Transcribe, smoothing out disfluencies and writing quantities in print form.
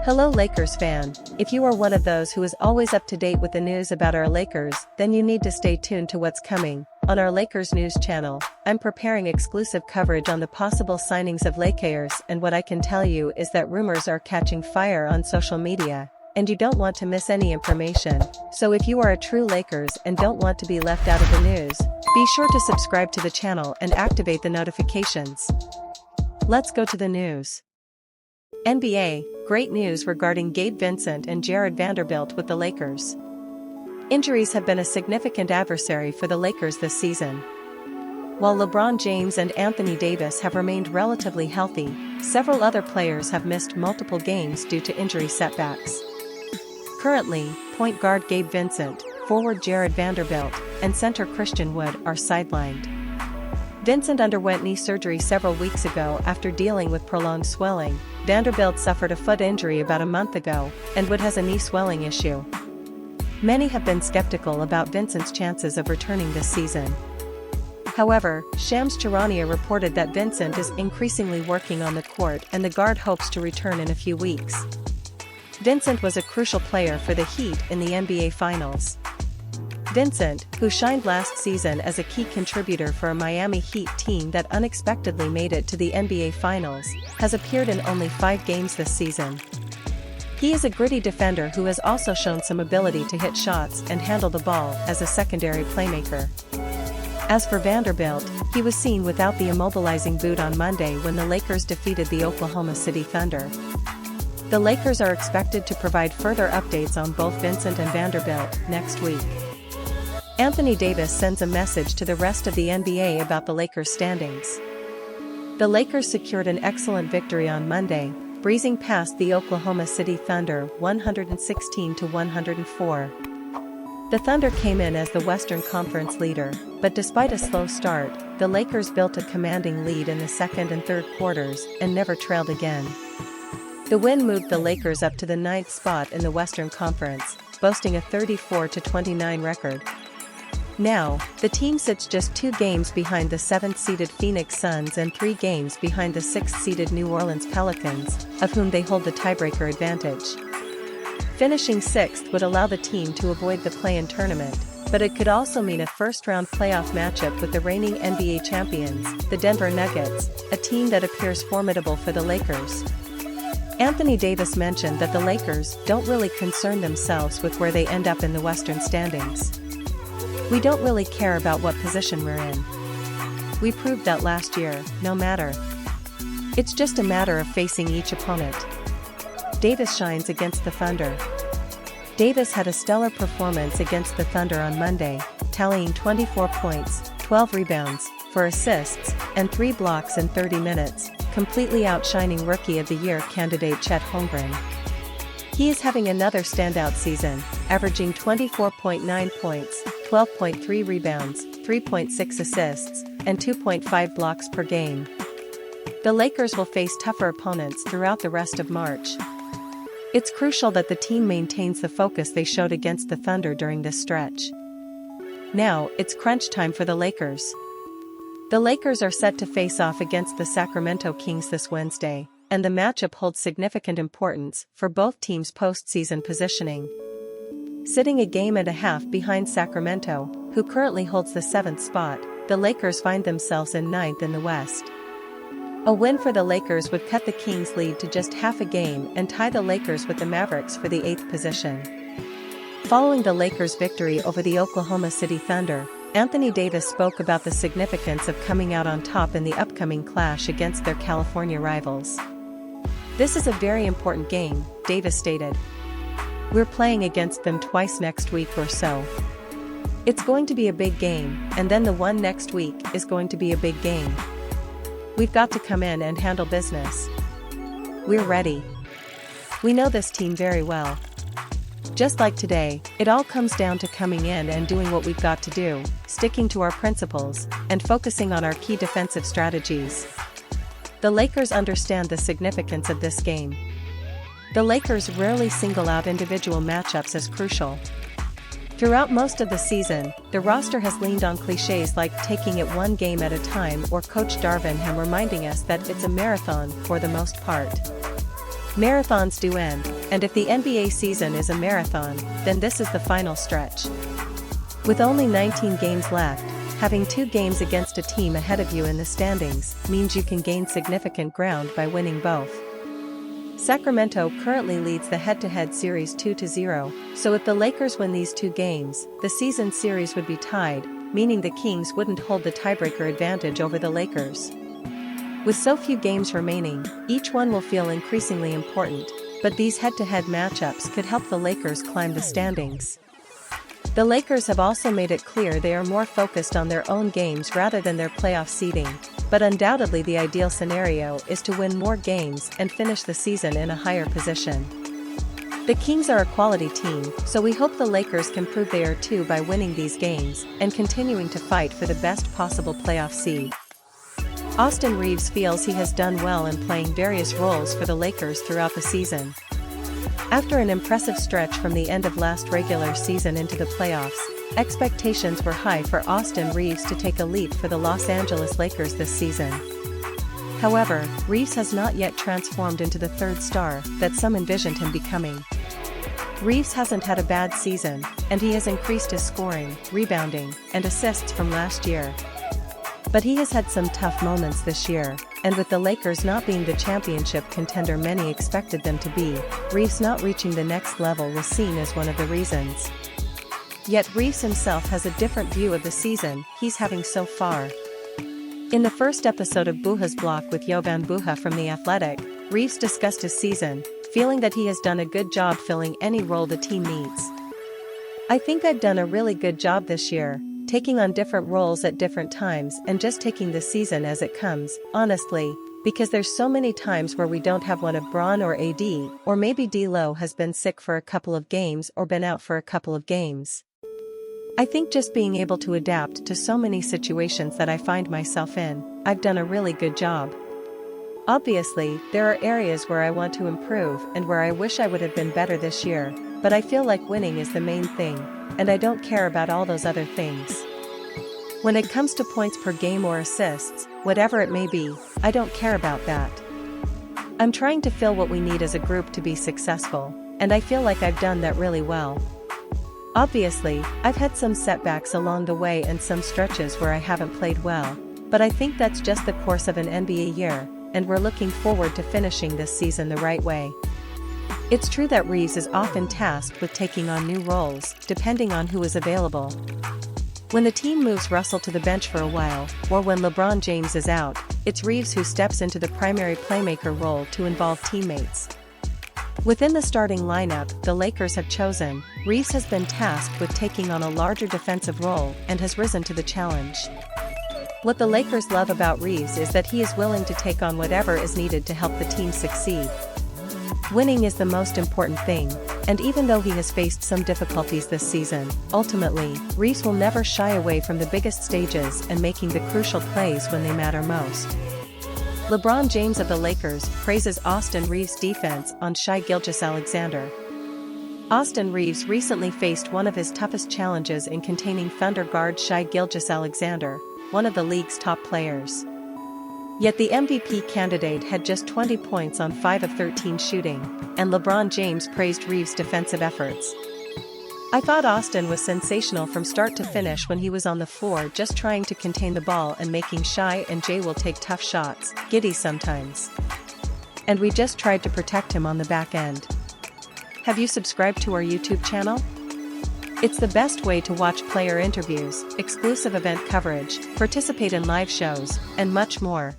Hello Lakers fan, if you are one of those who is always up to date with the news about our Lakers, then you need to stay tuned to what's coming. On our Lakers news channel, I'm preparing exclusive coverage on the possible signings of Lakers, and what I can tell you is that rumors are catching fire on social media, and you don't want to miss any information. So if you are a true Lakers and don't want to be left out of the news, be sure to subscribe to the channel and activate the notifications. Let's go to the news. NBA, great news regarding Gabe Vincent and Jared Vanderbilt with the Lakers. Injuries have been a significant adversary for the Lakers this season. While LeBron James and Anthony Davis have remained relatively healthy, several other players have missed multiple games due to injury setbacks. Currently, point guard Gabe Vincent, forward Jared Vanderbilt, and center Christian Wood are sidelined. Vincent underwent knee surgery several weeks ago after dealing with prolonged swelling. Vanderbilt suffered a foot injury about a month ago, and Wood has a knee swelling issue. Many have been skeptical about Vincent's chances of returning this season. However, Shams Charania reported that Vincent is increasingly working on the court and the guard hopes to return in a few weeks. Vincent was a crucial player for the Heat in the NBA Finals. Vincent, who shined last season as a key contributor for a Miami Heat team that unexpectedly made it to the NBA Finals, has appeared in only 5 games this season. He is a gritty defender who has also shown some ability to hit shots and handle the ball as a secondary playmaker. As for Vanderbilt, he was seen without the immobilizing boot on Monday when the Lakers defeated the Oklahoma City Thunder. The Lakers are expected to provide further updates on both Vincent and Vanderbilt next week. Anthony Davis sends a message to the rest of the NBA about the Lakers' standings. The Lakers secured an excellent victory on Monday, breezing past the Oklahoma City Thunder 116-104. The Thunder came in as the Western Conference leader, but despite a slow start, the Lakers built a commanding lead in the second and third quarters and never trailed again. The win moved the Lakers up to the 9th spot in the Western Conference, boasting a 34-29 record. Now, the team sits just 2 games behind the 7th-seeded Phoenix Suns and 3 games behind the 6th-seeded New Orleans Pelicans, of whom they hold the tiebreaker advantage. Finishing 6th would allow the team to avoid the play-in tournament, but it could also mean a first-round playoff matchup with the reigning NBA champions, the Denver Nuggets, a team that appears formidable for the Lakers. Anthony Davis mentioned that the Lakers don't really concern themselves with where they end up in the Western standings. "We don't really care about what position we're in. We proved that last year, no matter. It's just a matter of facing each opponent." Davis shines against the Thunder. Davis had a stellar performance against the Thunder on Monday, tallying 24 points, 12 rebounds, 4 assists, and 3 blocks in 30 minutes, completely outshining Rookie of the Year candidate Chet Holmgren. He is having another standout season, averaging 24.9 points, 12.3 rebounds, 3.6 assists, and 2.5 blocks per game. The Lakers will face tougher opponents throughout the rest of March. It's crucial that the team maintains the focus they showed against the Thunder during this stretch. Now, it's crunch time for the Lakers. The Lakers are set to face off against the Sacramento Kings this Wednesday, and the matchup holds significant importance for both teams' postseason positioning. Sitting a game and a half behind Sacramento, who currently holds the 7th spot, the Lakers find themselves in 9th in the West. A win for the Lakers would cut the Kings' lead to just half a game and tie the Lakers with the Mavericks for the 8th position. Following the Lakers' victory over the Oklahoma City Thunder, Anthony Davis spoke about the significance of coming out on top in the upcoming clash against their California rivals. "This is a very important game," Davis stated. "We're playing against them twice next week or so. It's going to be a big game, and then the one next week is going to be a big game. We've got to come in and handle business. We're ready. We know this team very well. Just like today, it all comes down to coming in and doing what we've got to do, sticking to our principles, and focusing on our key defensive strategies." The Lakers understand the significance of this game. The Lakers rarely single out individual matchups as crucial. Throughout most of the season, the roster has leaned on cliches like taking it one game at a time or Coach DARVIN Ham reminding us that it's a marathon for the most part. Marathons do end, and if the NBA season is a marathon, then this is the final stretch. With only 19 games left, having 2 games against a team ahead of you in the standings means you can gain significant ground by winning both. Sacramento currently leads the head-to-head series 2-0, so if the Lakers win these 2 games, the season series would be tied, meaning the Kings wouldn't hold the tiebreaker advantage over the Lakers. With so few games remaining, each one will feel increasingly important, but these head-to-head matchups could help the Lakers climb the standings. The Lakers have also made it clear they are more focused on their own games rather than their playoff seeding, but undoubtedly the ideal scenario is to win more games and finish the season in a higher position. The Kings are a quality team, so we hope the Lakers can prove they are too by winning these games and continuing to fight for the best possible playoff seed. Austin Reaves feels he has done well in playing various roles for the Lakers throughout the season. After an impressive stretch from the end of last regular season into the playoffs, expectations were high for Austin Reaves to take a leap for the Los Angeles Lakers this season. However, Reaves has not yet transformed into the third star that some envisioned him becoming. Reaves hasn't had a bad season, and he has increased his scoring, rebounding, and assists from last year. But he has had some tough moments this year, and with the Lakers not being the championship contender many expected them to be, Reaves not reaching the next level was seen as one of the reasons. Yet Reaves himself has a different view of the season he's having so far. In the first episode of Buha's Block with Jovan Buha from The Athletic, Reaves discussed his season, feeling that he has done a good job filling any role the team needs. "I think I've done a really good job this year, taking on different roles at different times and just taking the season as it comes, honestly, because there's so many times where we don't have one of Bron or AD, or maybe D'Lo has been sick for a couple of games or been out for a couple of games. I think just being able to adapt to so many situations that I find myself in, I've done a really good job. Obviously, there are areas where I want to improve and where I wish I would have been better this year, but I feel like winning is the main thing, and I don't care about all those other things. When it comes to points per game or assists, whatever it may be, I don't care about that. I'm trying to fill what we need as a group to be successful, and I feel like I've done that really well. Obviously, I've had some setbacks along the way and some stretches where I haven't played well, but I think that's just the course of an NBA year, and we're looking forward to finishing this season the right way." It's true that Reaves is often tasked with taking on new roles, depending on who is available. When the team moves Russell to the bench for a while, or when LeBron James is out, it's Reaves who steps into the primary playmaker role to involve teammates. Within the starting lineup the Lakers have chosen, Reaves has been tasked with taking on a larger defensive role and has risen to the challenge. What the Lakers love about Reaves is that he is willing to take on whatever is needed to help the team succeed. Winning is the most important thing, and even though he has faced some difficulties this season, ultimately, Reaves will never shy away from the biggest stages and making the crucial plays when they matter most. LeBron James of the Lakers praises Austin Reaves' defense on Shai Gilgeous-Alexander. Austin Reaves recently faced one of his toughest challenges in containing Thunder guard Shai Gilgeous-Alexander, one of the league's top players. Yet the MVP candidate had just 20 points on 5 of 13 shooting, and LeBron James praised Reaves' defensive efforts. "I thought Austin was sensational from start to finish when he was on the floor just trying to contain the ball and making Shai and Jay will take tough shots, giddy sometimes. And we just tried to protect him on the back end." Have you subscribed to our YouTube channel? It's the best way to watch player interviews, exclusive event coverage, participate in live shows, and much more.